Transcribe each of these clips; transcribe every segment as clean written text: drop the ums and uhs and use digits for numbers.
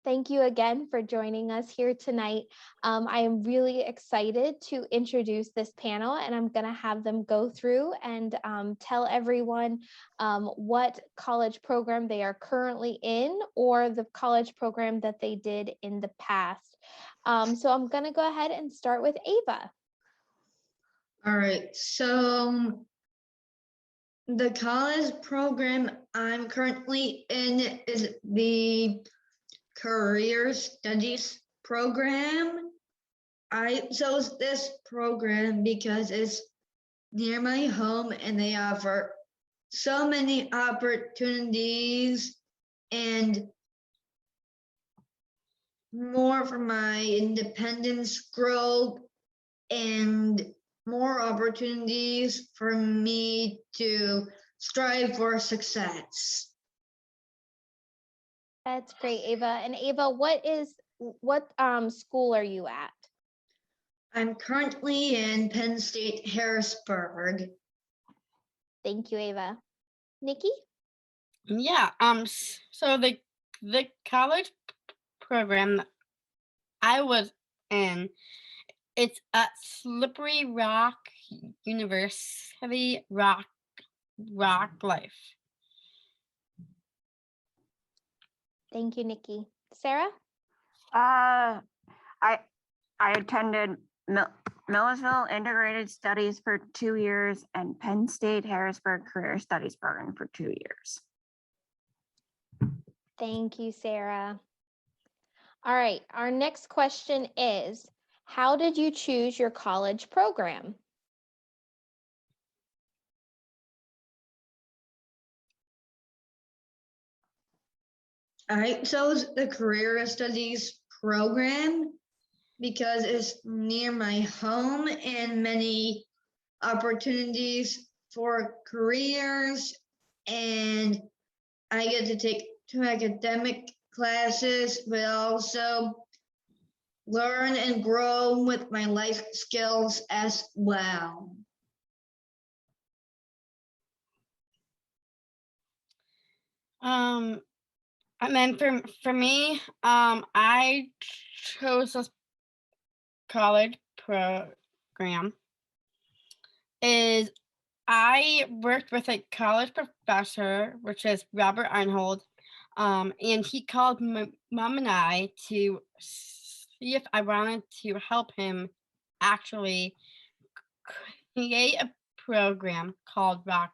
Thank you again for joining us here tonight. I am really excited to introduce this panel, and I'm going to have them go through and tell everyone what college program they are currently in or the college program that they did in the past. So I'm going to go ahead and start with Ava. All right, so the college program I'm currently in is the Career Studies program. I chose this program because it's near my home and they offer so many opportunities and more for my independence growth and more opportunities for me to strive for success. That's great, Ava. And Ava, what school are you at? I'm currently in Penn State Harrisburg. Thank you, Ava. Nikki? Yeah, so the college program that I was in, it's at Slippery Rock University, Rock Life. Thank you, Nikki. Sarah? I attended Millersville Integrated Studies for 2 years and Penn State Harrisburg Career Studies program for 2 years. Thank you, Sarah. All right, our next question is, how did you choose your college program? I chose the Career Studies program because it's near my home and many opportunities for careers, and I get to take 2 academic classes, but also learn and grow with my life skills as well. And then for me, I chose this college program is I worked with a college professor, which is Robert Arnold, and he called my mom and I to see if I wanted to help him actually create a program called Rock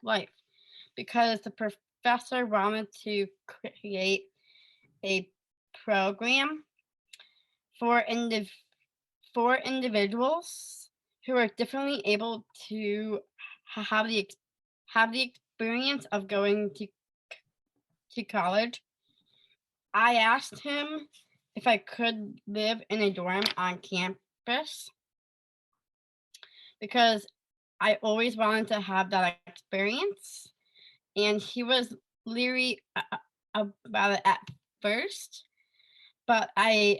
Life, because the professor wanted to create a program for individuals who are differently able to have the experience of going to college. I asked him if I could live in a dorm on campus because I always wanted to have that experience, and he was leery about it at first, but I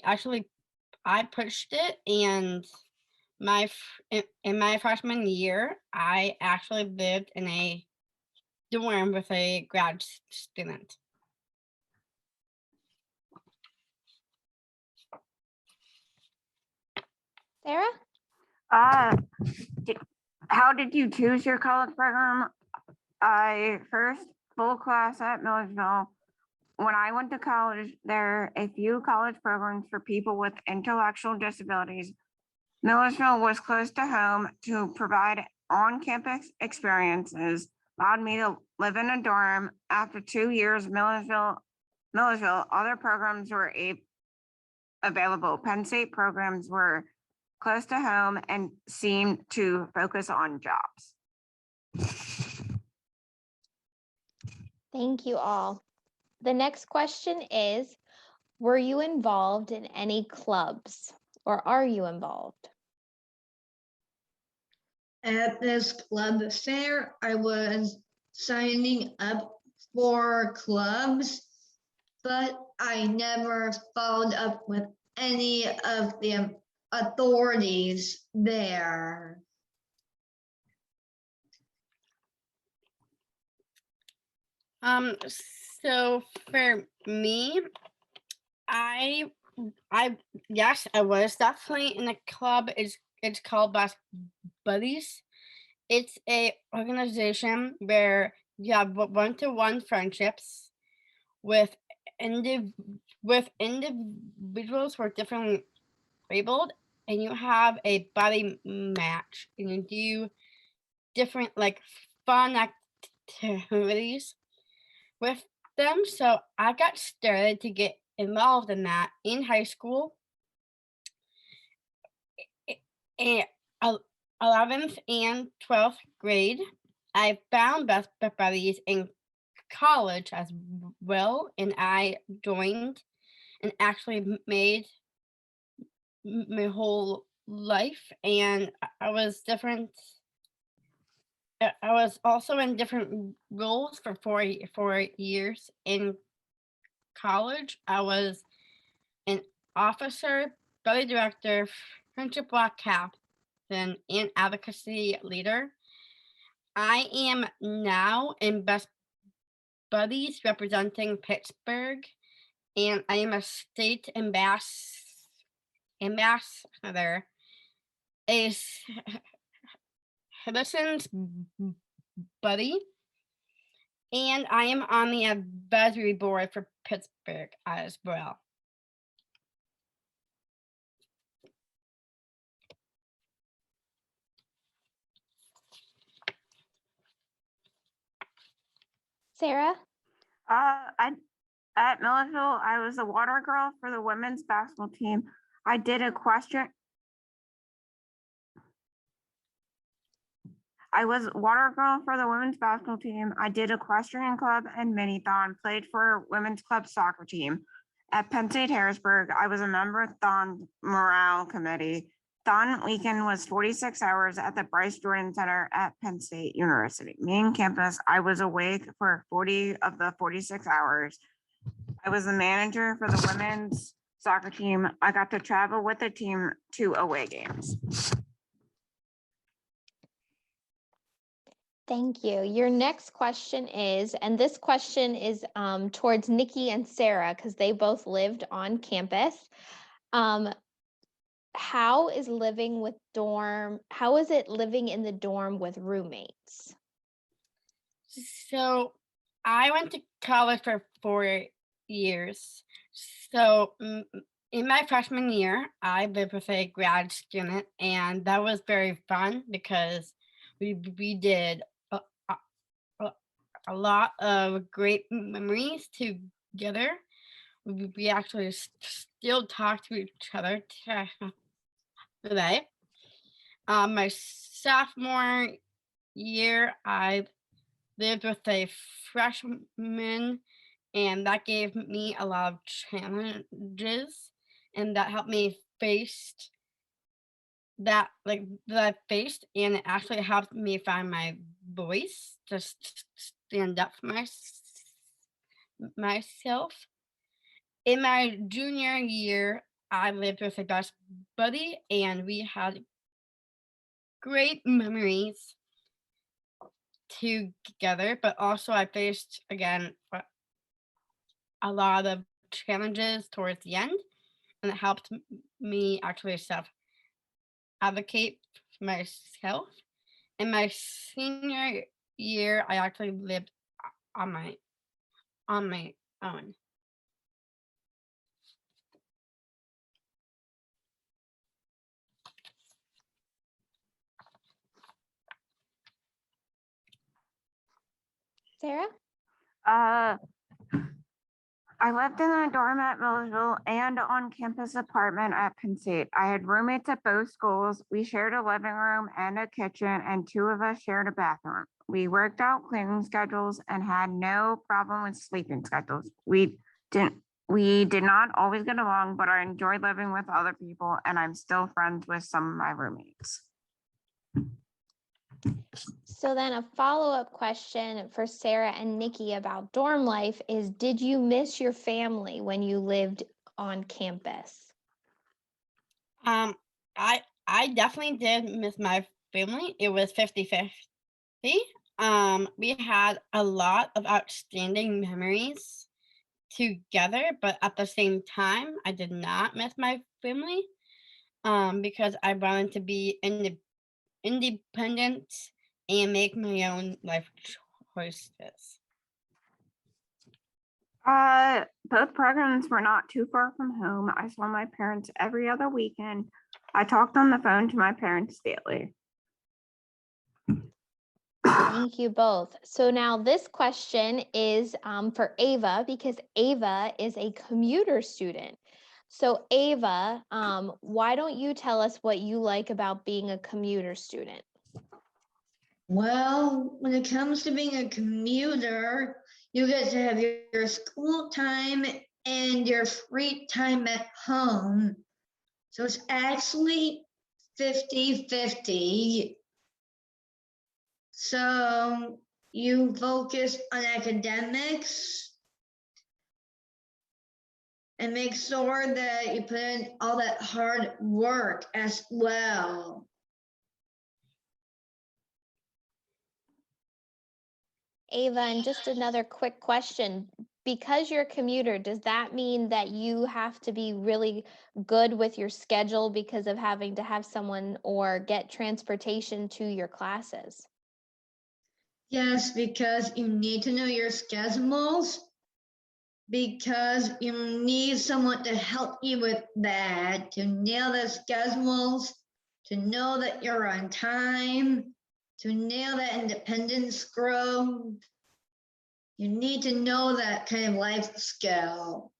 pushed it, and in my freshman year, I actually lived in a dorm with a grad student. Sarah? How did you choose your college program? I first full class at Millersville. When I went to college, there are a few college programs for people with intellectual disabilities. Millersville was close to home to provide on-campus experiences, allowed me to live in a dorm. After 2 years, Millersville, other programs were available. Penn State programs were close to home and seemed to focus on jobs. Thank you all. The next question is, were you involved in any clubs or are you involved? At this club fair, I was signing up for clubs, but I never followed up with any of the authorities there. So for me, I yes, I was definitely in a club. It's called Best Buddies. It's a organization where you have one-to-one friendships with indiv with individuals who are differently labeled, and you have a buddy match, and you do different like fun activities with them. So I got started to get involved in that in high school, in 11th and 12th grade. I found Best Buddies in college as well, and I joined and actually made my whole life. And I was different. I was also in different roles for 4 years in college. I was an officer, buddy director, friendship block captain, and advocacy leader. I am now in Best Buddies representing Pittsburgh, and I am a state ambassador, a citizens buddy, and I am on the advisory board for Pittsburgh as well. Sarah? At Milledgeville, I was a water girl for the women's basketball team. I did equestrian. I was water girl for the women's basketball team. I did equestrian club and mini-thon, played for women's club soccer team. At Penn State Harrisburg, I was a member of Thon Morale Committee. Thon weekend was 46 hours at the Bryce Jordan Center at Penn State University. Main campus, I was awake for 40 of the 46 hours. I was the manager for the women's soccer team. I got to travel with the team to away games. Thank you. Your next question is, and this question is towards Nikki and Sarah because they both lived on campus. How is it living in the dorm with roommates? So I went to college for 4 years. So in my freshman year, I lived with a grad student, and that was very fun because we did a lot of great memories together. We actually still talk to each other today. My sophomore year, I lived with a freshman, and that gave me a lot of challenges, and that helped me face that I faced, and it actually helped me find my voice to stand up for myself. In my junior year, I lived with a best buddy, and we had great memories together, but also I faced again a lot of challenges towards the end, and it helped me actually self advocate for myself. In my senior year, I actually lived on my own. Sarah? I lived in a dorm at Milledgeville and on campus apartment at Penn State. I had roommates at both schools. We shared a living room and a kitchen, and 2 of us shared a bathroom. We worked out cleaning schedules and had no problem with sleeping schedules. We did not always get along, but I enjoyed living with other people, and I'm still friends with some of my roommates. So then a follow-up question for Sarah and Nikki about dorm life is, did you miss your family when you lived on campus? I definitely did miss my family. It was 50-50. We had a lot of outstanding memories together, but at the same time, I did not miss my family because I wanted to be independent and make my own life choices. Both programs were not too far from home. I saw my parents every other weekend. I talked on the phone to my parents daily. Thank you both. So now this question is for Ava, because Ava is a commuter student. So Ava, why don't you tell us what you like about being a commuter student? Well, when it comes to being a commuter, you get to have your school time and your free time at home. So it's actually 50-50. So you focus on academics and make sure that you put in all that hard work as well. Ava, and just another quick question. Because you're a commuter, does that mean that you have to be really good with your schedule because of having to have someone or get transportation to your classes? Yes, because you need to know your schedules, because you need someone to help you with that, to nail the schedules, to know that you're on time, to nail that independence growth. You need to know that kind of life skill.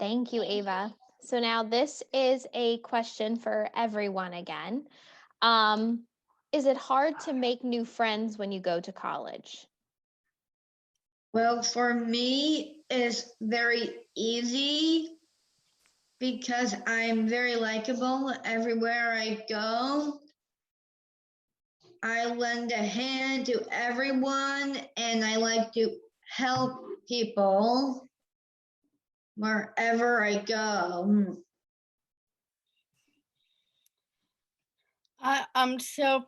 Thank you, Ava. So now this is a question for everyone again. Is it hard to make new friends when you go to college? Well, for me, it's very easy because I'm very likable everywhere I go. I lend a hand to everyone and I like to help people wherever I go. So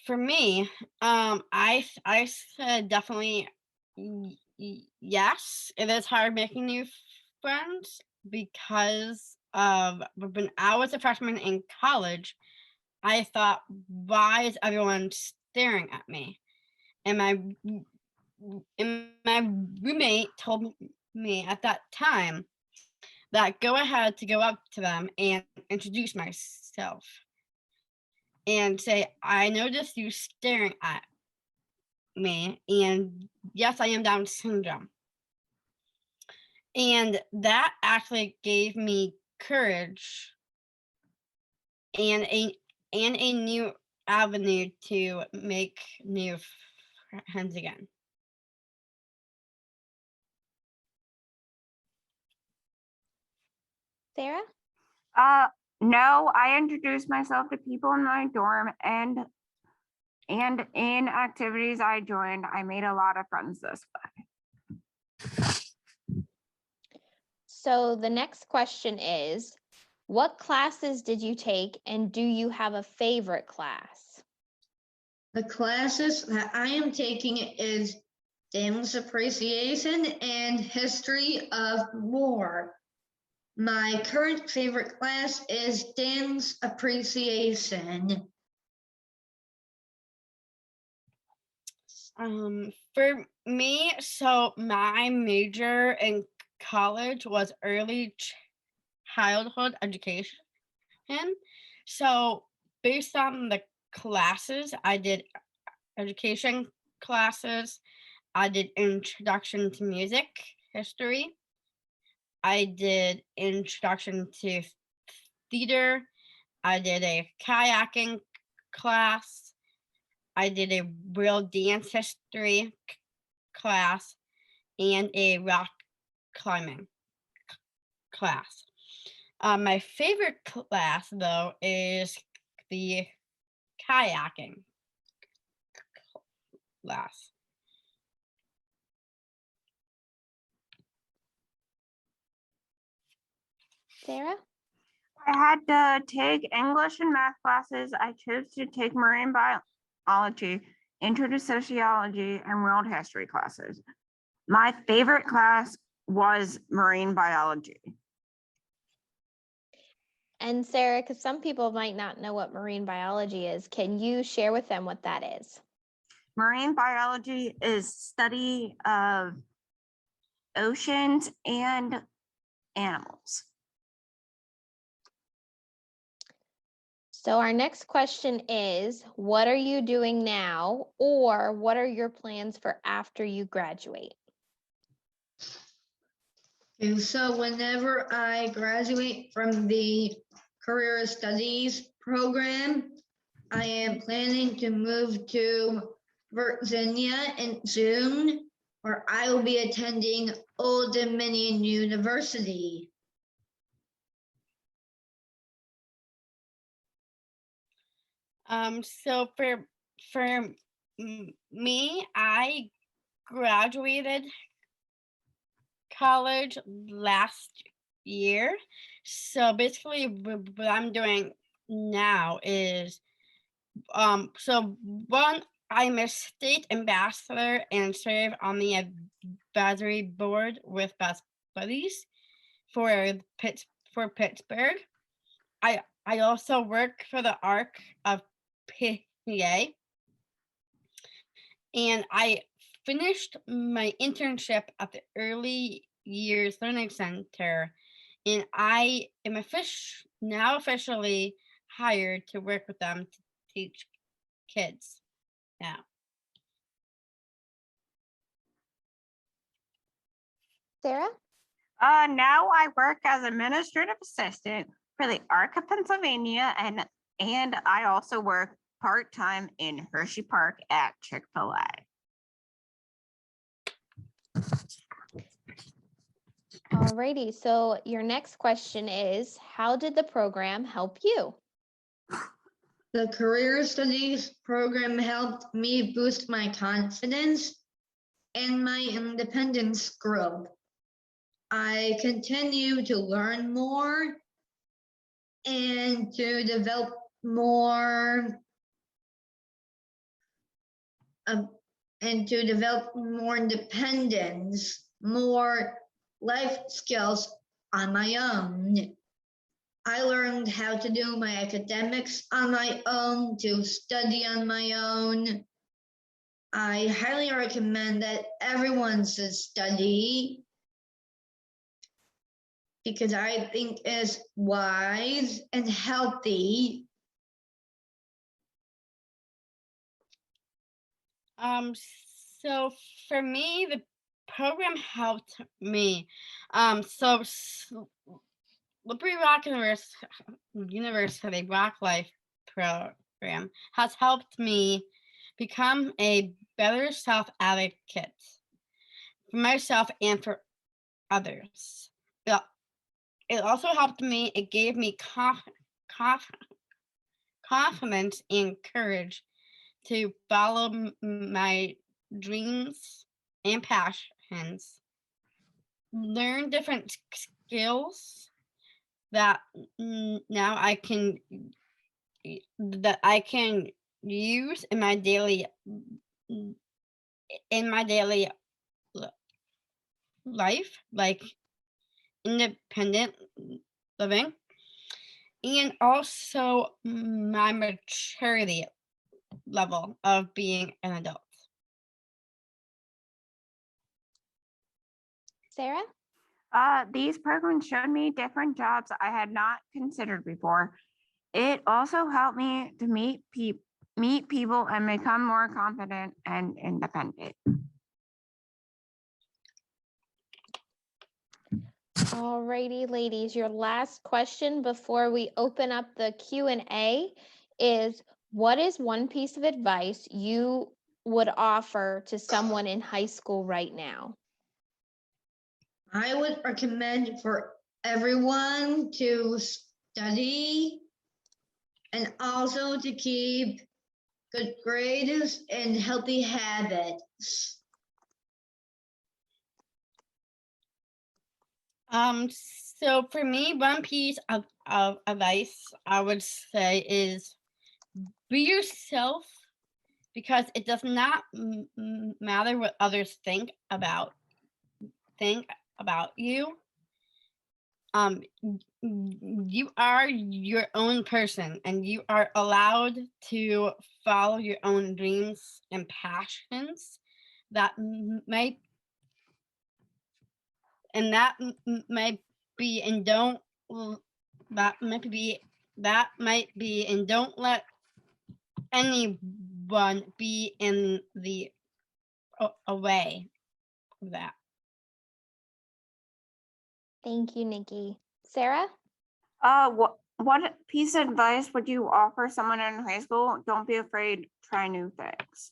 for me, I said definitely yes. It is hard making new friends because of when I was a freshman in college, I thought, why is everyone staring at me? And my roommate told me at that time that go ahead to go up to them and introduce myself and say, I noticed you staring at me, and yes, I am Down syndrome. And that actually gave me courage and a new avenue to make new friends again. Sarah? No, I introduced myself to people in my dorm and in activities I joined, I made a lot of friends this way. So the next question is, what classes did you take and do you have a favorite class? The classes that I am taking is Dance Appreciation and History of War. My current favorite class is Dance Appreciation. For me, so my major in college was early childhood education. So based on the classes, I did education classes, I did introduction to music history, I did introduction to theater, I did a kayaking class, I did a real dance history class, and a rock climbing class. My favorite class, though, is the kayaking class. Sarah? I had to take English and math classes. I chose to take marine biology, intro to sociology, and world history classes. My favorite class was marine biology. And Sarah, because some people might not know what marine biology is, can you share with them what that is? Marine biology is study of oceans and animals. So our next question is, what are you doing now, or what are your plans for after you graduate? And so whenever I graduate from the career studies program, I am planning to move to Virginia in June, where I will be attending Old Dominion University. So for me, I graduated college last year. So basically what I'm doing now is so one, I'm a state ambassador and serve on the advisory board with Best Buddies for Pittsburgh. I also work for the ARC of PA, and I finished my internship at the Early Years Learning Center, and I am now officially hired to work with them to teach kids now. Sarah? Now I work as administrative assistant for the ARC of Pennsylvania, and I also work part-time in Hershey Park at Chick-fil-A. Alrighty, so your next question is, how did the program help you? The career studies program helped me boost my confidence and my independence growth. I continue to learn more and to develop more independence, more life skills on my own. I learned how to do my academics on my own, to study on my own. I highly recommend that everyone should study because I think it's wise and healthy. So for me, the program helped me. So Slippery Rock University Rock Life program has helped me become a better self-advocate for myself and for others. It also helped me. It gave me confidence and courage to follow my dreams and passions, learn different skills that now I can use in my daily life, like independent living, and also my maturity level of being an adult. Sarah? These programs showed me different jobs I had not considered before. It also helped me to meet people and become more confident and independent. Alrighty, ladies, your last question before we open up the Q&A is, what is one piece of advice you would offer to someone in high school right now? I would recommend for everyone to study and also to keep good grades and healthy habits. So for me, one piece of advice I would say is be yourself, because it does not matter what others think about you. You are your own person, and you are allowed to follow your own dreams and passions that might and that might be and don't l- that might be and don't let anyone be in the away of that. Thank you, Nikki. Sarah? What piece of advice would you offer someone in high school? Don't be afraid, try new things.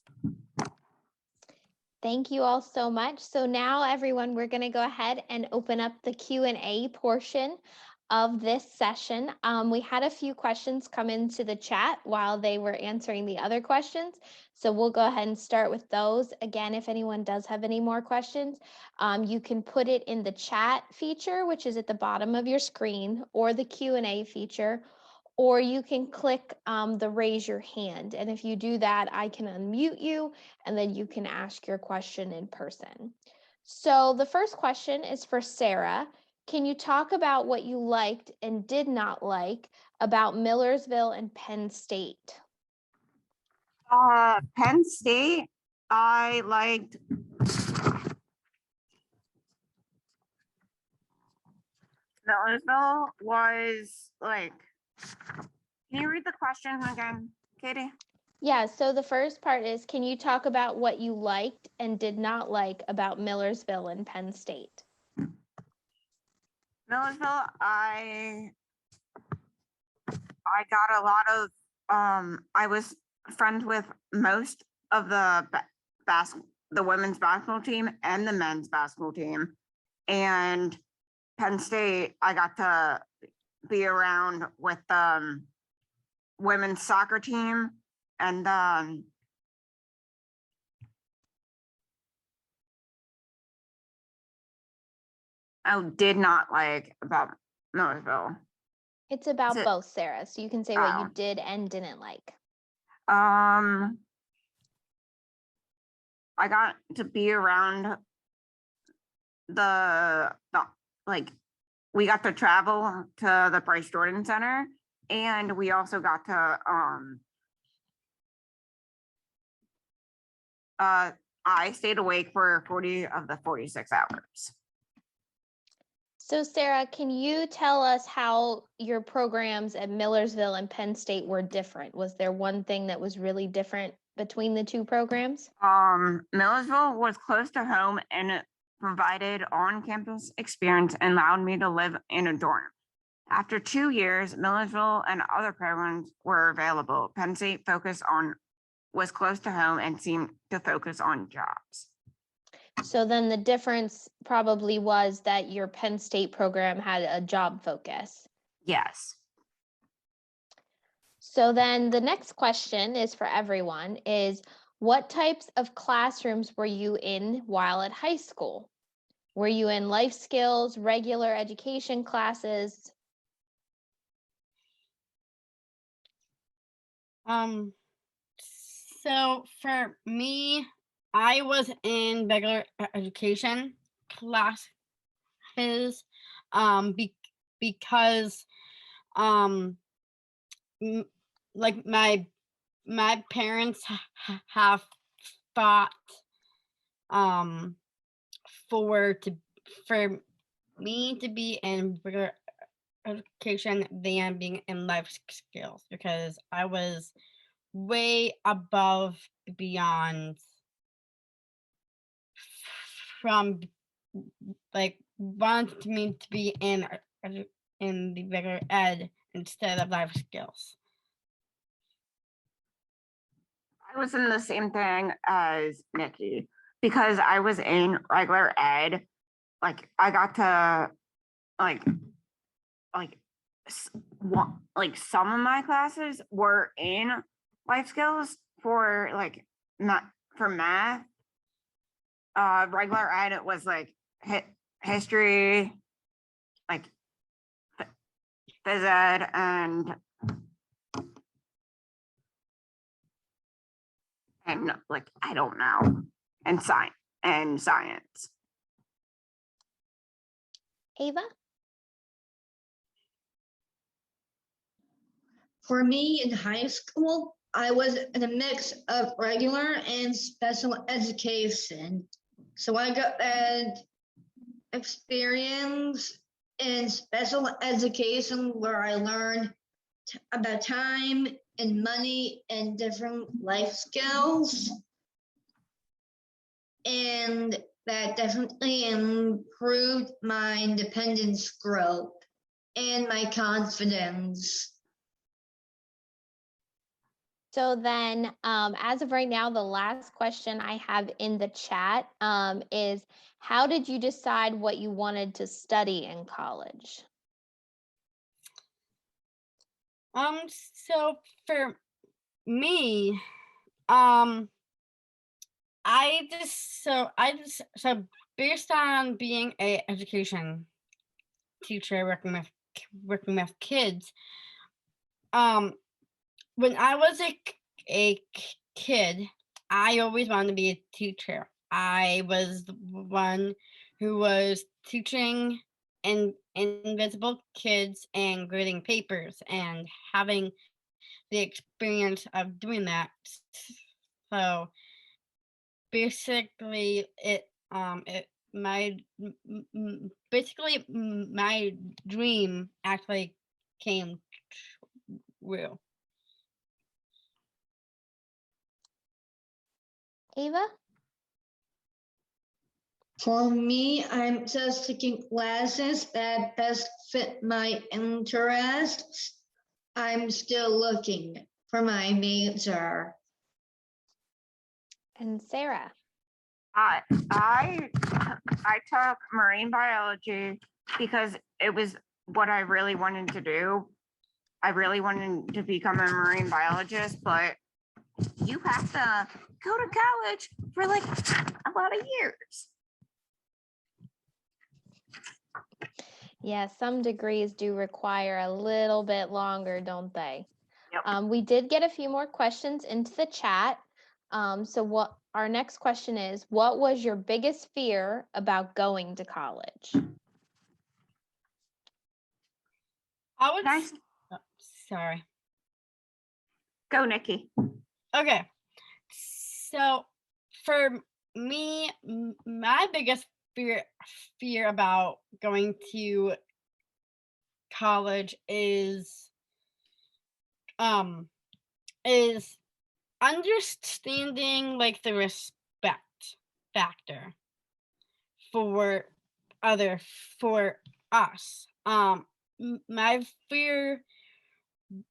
Thank you all so much. So now, everyone, we're going to go ahead and open up the Q&A portion of this session. We had a few questions come into the chat while they were answering the other questions. So we'll go ahead and start with those. Again, if anyone does have any more questions, you can put it in the chat feature, which is at the bottom of your screen, or the Q&A feature, or you can click the raise your hand. And if you do that, I can unmute you and then you can ask your question in person. So the first question is for Sarah. Can you talk about what you liked and did not like about Millersville and Penn State? Penn State, I liked Millersville was like, can you read the question again, Katie? Yeah, so the first part is, can you talk about what you liked and did not like about Millersville and Penn State? Millersville, I got a lot of, I was friends with most of the women's basketball team and the men's basketball team. And Penn State, I got to be around with women's soccer team and I did not like about Millersville. It's about it- both, Sarah. So you can say what you Oh. did and didn't like. I got to be around the like, we got to travel to the Bryce Jordan Center, and we also got to I stayed awake for 40 of the 46 hours. So Sarah, can you tell us how your programs at Millersville and Penn State were different? Was there one thing that was really different between the two programs? Millersville was close to home and it provided on-campus experience and allowed me to live in a dorm. After 2 years, Millersville and other programs were available. Penn State was close to home and seemed to focus on jobs. So then the difference probably was that your Penn State program had a job focus. Yes. So then the next question is for everyone is, what types of classrooms were you in while at high school? Were you in life skills, regular education classes? So for me, I was in regular education classes, because like my parents have fought for me to be in regular education than being in life skills, because I was way above beyond from like wanted me to be in the regular ed instead of life skills. I was in the same thing as Nikki because I was in regular ed. Like I got to some of my classes were in life skills for not for math. Regular ed, it was like history, like phys ed and like, I don't know, and science. Ava? For me in high school, I was in a mix of regular and special education. So I got an experience in special education where I learned about time and money and different life skills. And that definitely improved my independence growth and my confidence. So then, as of right now, the last question I have in the chat is, how did you decide what you wanted to study in college? So for me, so based on being a education teacher working with kids, when I was a kid, I always wanted to be a teacher. I was the one who was teaching invisible kids and grading papers and having the experience of doing that. So basically, my dream actually came true. Ava? For me, I'm just taking classes that best fit my interests. I'm still looking for my major. And Sarah? I took marine biology because it was what I really wanted to do. I really wanted to become a marine biologist, but you have to go to college for like a lot of years. Yeah, some degrees do require a little bit longer, don't they? Yep. We did get a few more questions into the chat. So what our next question is, what was your biggest fear about going to college? I would Nice. sorry. Go, Nikki. Okay. So for me, my biggest fear about going to college is understanding like the respect factor for us. My fear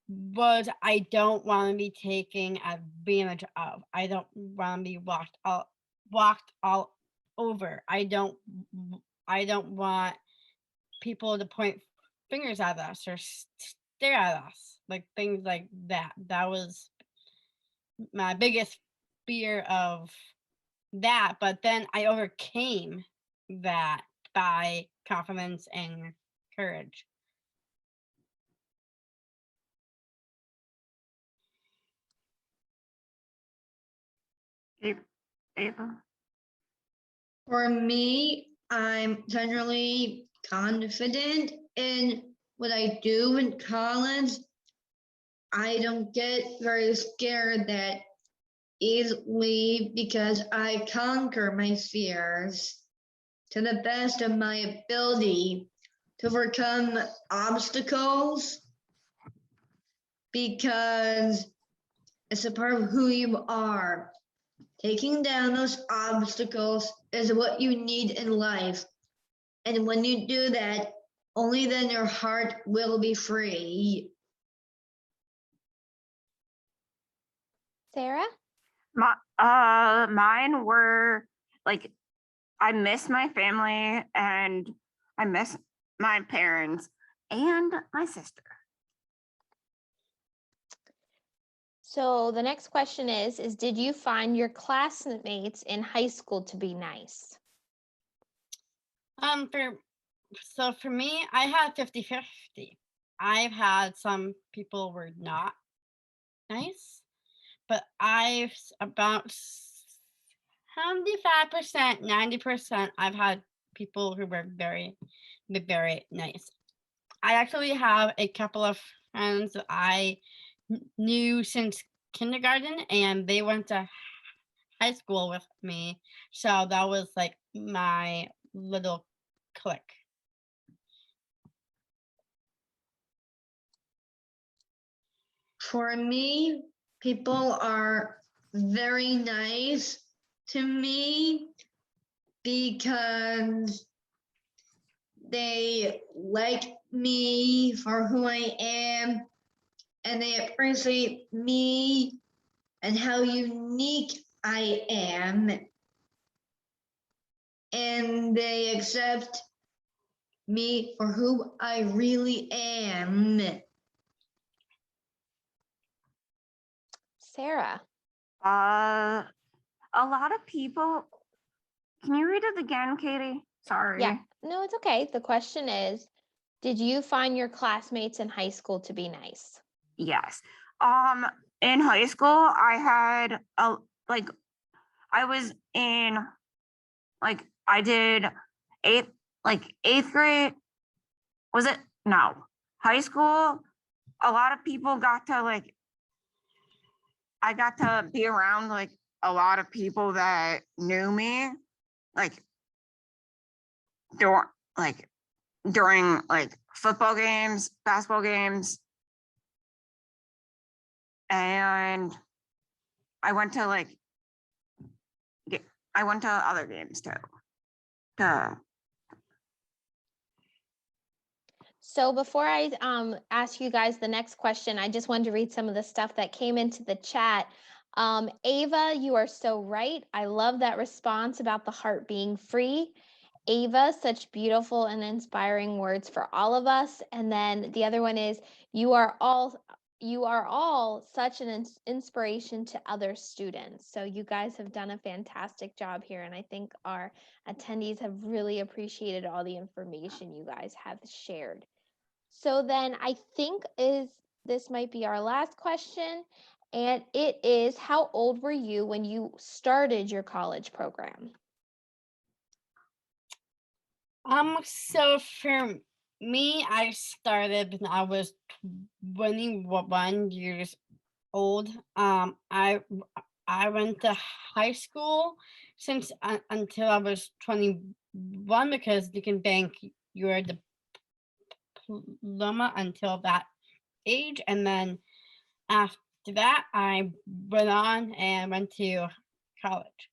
was I don't want to be taken advantage of. I don't want to be walked all over. I don't want people to point fingers at us or stare at us, like things like that. That was my biggest fear of that, but then I overcame that by confidence and courage. Ava. For me, I'm generally confident in what I do in college. I don't get very scared that easily because I conquer my fears to the best of my ability to overcome obstacles because it's a part of who you are. Taking down those obstacles is what you need in life. And when you do that, only then your heart will be free. Sarah? Mine were like, I miss my family and I miss my parents and my sister. So the next question is did you find your classmates in high school to be nice? For me, I had 50-50. I've had some people were not nice, but about 75%, 90%, I've had people who were very, very nice. I actually have a couple of friends that I knew since kindergarten, and they went to high school with me. So that was like my little clique. For me, people are very nice to me because they like me for who I am and they appreciate me and how unique I am. And they accept me for who I really am. Sarah. A lot of people. Can you read it again, Katie? Sorry. Yeah, no, it's okay. The question is, did you find your classmates in high school to be nice? Yes. In high school, I had I was in I did eighth grade. Was it? No. High school, a lot of people got to I got to be around a lot of people that knew me, like during during football games, basketball games, and I went to I went to other games too. So before I ask you guys the next question, I just wanted to read some of the stuff that came into the chat. Ava, you are so right. I love that response about the heart being free. Ava, such beautiful and inspiring words for all of us. And then the other one is, you are all such an inspiration to other students. So you guys have done a fantastic job here. And I think our attendees have really appreciated all the information you guys have shared. So then I think this might be our last question. And it is, how old were you when you started your college program? So for me, I started when I was 21 years old. I went to high school since until I was 21 because you can bank your diploma until that age, and then after that, I went on and went to college.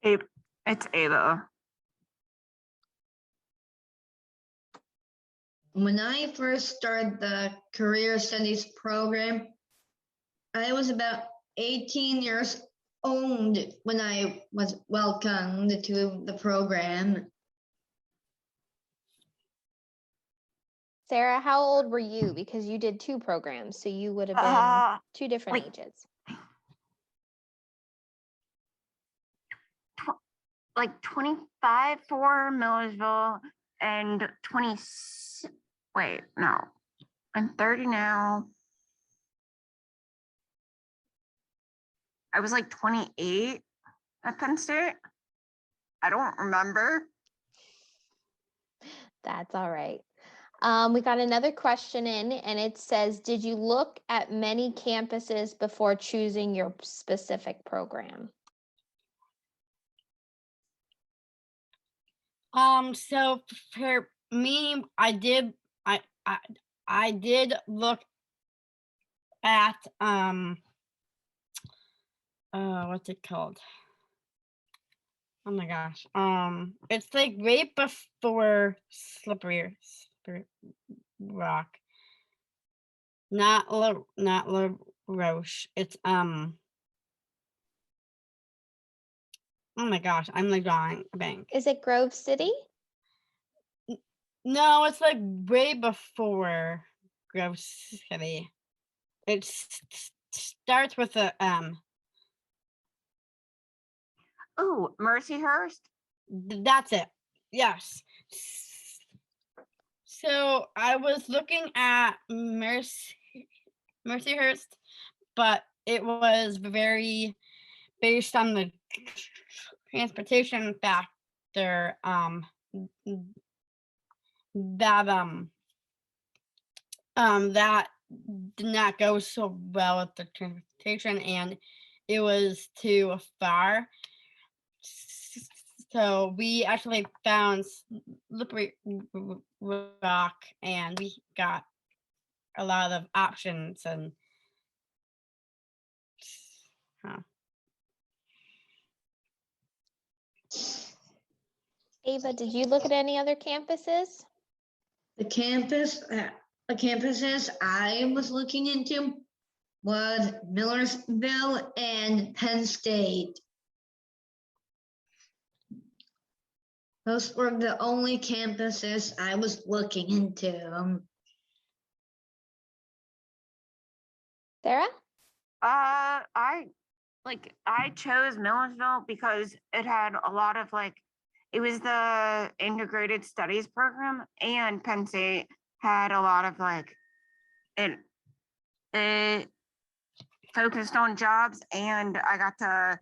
It's Ava. When I first started the career studies program, I was about 18 years old when I was welcomed to the program. Sarah, how old were you? Because you did two programs, so you would have been two different ages. 25 for Millersville and 20. Wait, no, I'm 30 now. I was 28 at Penn State. I don't remember. That's all right. We got another question in, and it says, did you look at many campuses before choosing your specific program? So for me, I did look at what's it called? Oh my gosh. It's right before Slippery Rock. Not La Roche. It's oh my gosh, I'm drawing a blank. Is it Grove City? No, it's way before Grove City. It starts with a Oh, Mercyhurst. That's it. Yes. So I was looking at Mercyhurst, but it was very based on the transportation factor. That did not go so well with the transportation, and it was too far. So we actually found Slippery Rock, and we got a lot of options. And Ava, did you look at any other campuses? The campuses I was looking into was Millersville and Penn State. Those were the only campuses I was looking into. Sarah? I chose Millersville because it had a lot of it was the integrated studies program, and Penn State had a lot of it focused on jobs, and I got to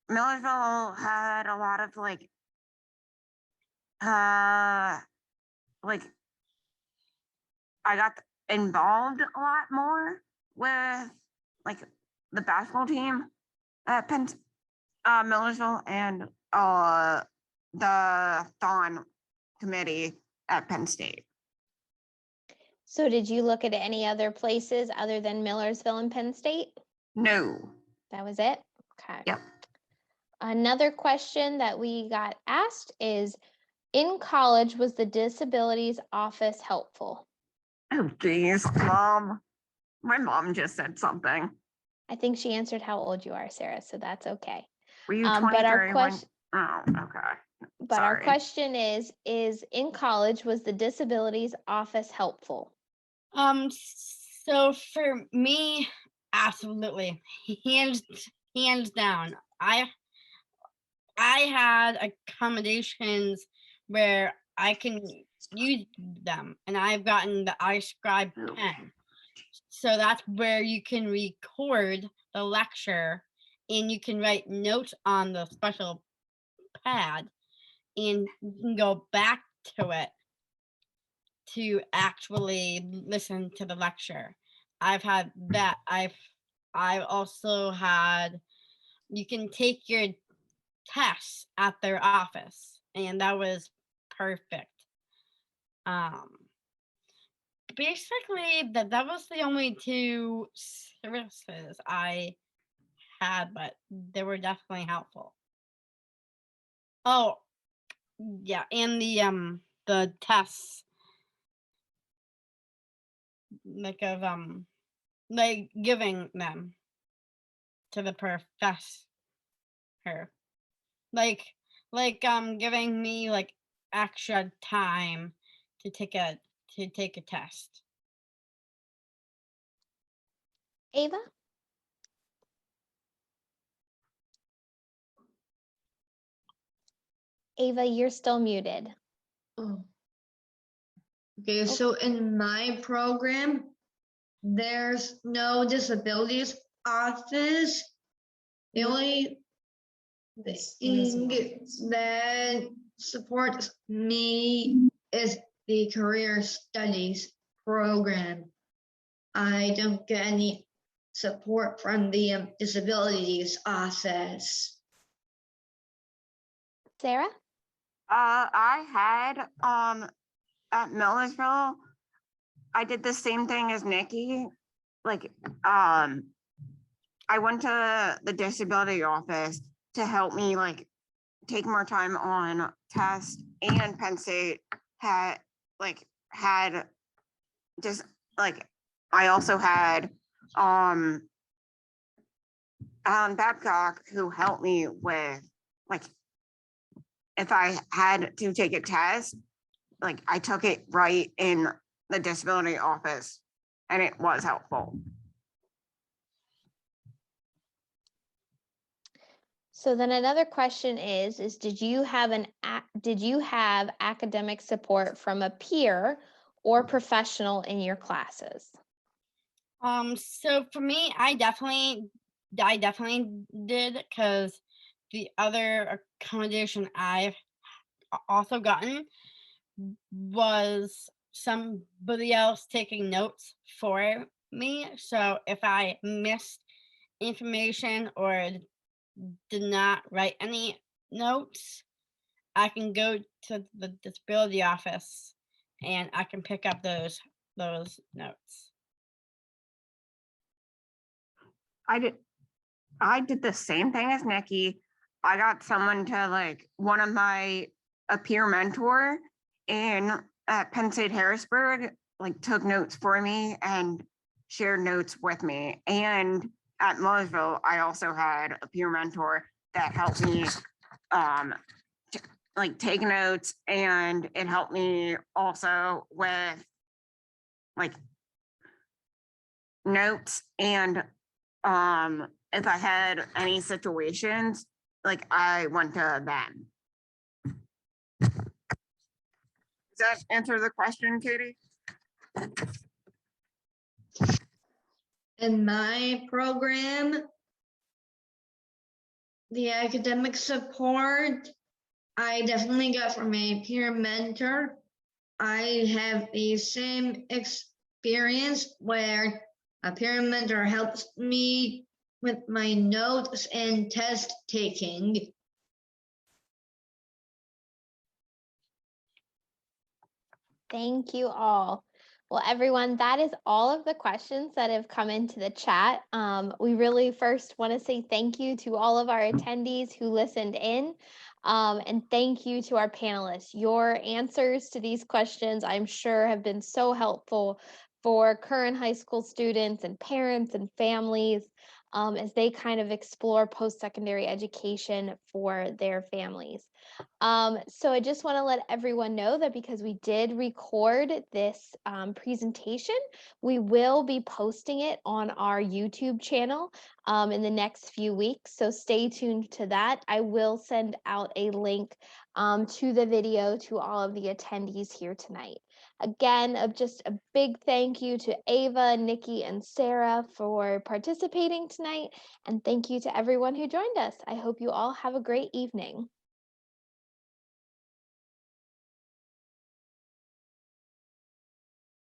Millersville had a lot of I got involved a lot more with the basketball team at Millersville, and the Thon committee at Penn State. So did you look at any other places other than Millersville and Penn State? No. That was it? Okay. Yep. Another question that we got asked is, in college, was the disabilities office helpful? Oh, geez, Mom. My mom just said something. I think she answered how old you are, Sarah, so that's okay. Were you But 23 our when? question, Oh, okay. but our Sorry. question is in college, was the disabilities office helpful? So for me, absolutely, hands down. I had accommodations where I can use them, and I've gotten the iScribe pen. So that's where you can record the lecture, and you can write notes on the special pad, and you can go back to it to actually listen to the lecture. I've had that. I've also had, you can take your tests at their office, and that was perfect. Basically that was the only two services I had, but they were definitely helpful. Oh yeah, and the tests, giving them to the professor, giving me extra time to take a test. Ava? Ava, you're still muted. Oh. Okay, so in my program, there's no disabilities office. The only thing that supports me is the career studies program. I don't get any support from the disabilities office. Sarah? I had at Millersville, I did the same thing as Nikki. I went to the disability office to help me take more time on tests, and Penn State had just I also had Alan Babcock, who helped me with if I had to take a test, I took it right in the disability office, and it was helpful. So then another question is did you have academic support from a peer or professional in your classes? So for me, I definitely did, because the other accommodation I've also gotten was somebody else taking notes for me. So if I missed information or did not write any notes, I can go to the disability office and I can pick up those notes. I did the same thing as Nikki. I got someone to one of a peer mentor at Penn State Harrisburg, took notes for me and shared notes with me. And at Millersville, I also had a peer mentor that helped me take notes, and it helped me also with notes, and if I had any situations, I went to them. Does that answer the question, Katie? In my program, the academic support I definitely got from a peer mentor. I have the same experience where a peer mentor helps me with my notes and test taking. Thank you all. Well, everyone, that is all of the questions that have come into the chat. We really first want to say thank you to all of our attendees who listened in. And thank you to our panelists. Your answers to these questions, I'm sure, have been so helpful for current high school students and parents and families as they kind of explore post-secondary education for their families. So I just want to let everyone know that because we did record this presentation, we will be posting it on our YouTube channel in the next few weeks. So stay tuned to that. I will send out a link to the video to all of the attendees here tonight. Again, just a big thank you to Ava, Nikki, and Sarah for participating tonight. And thank you to everyone who joined us. I hope you all have a great evening.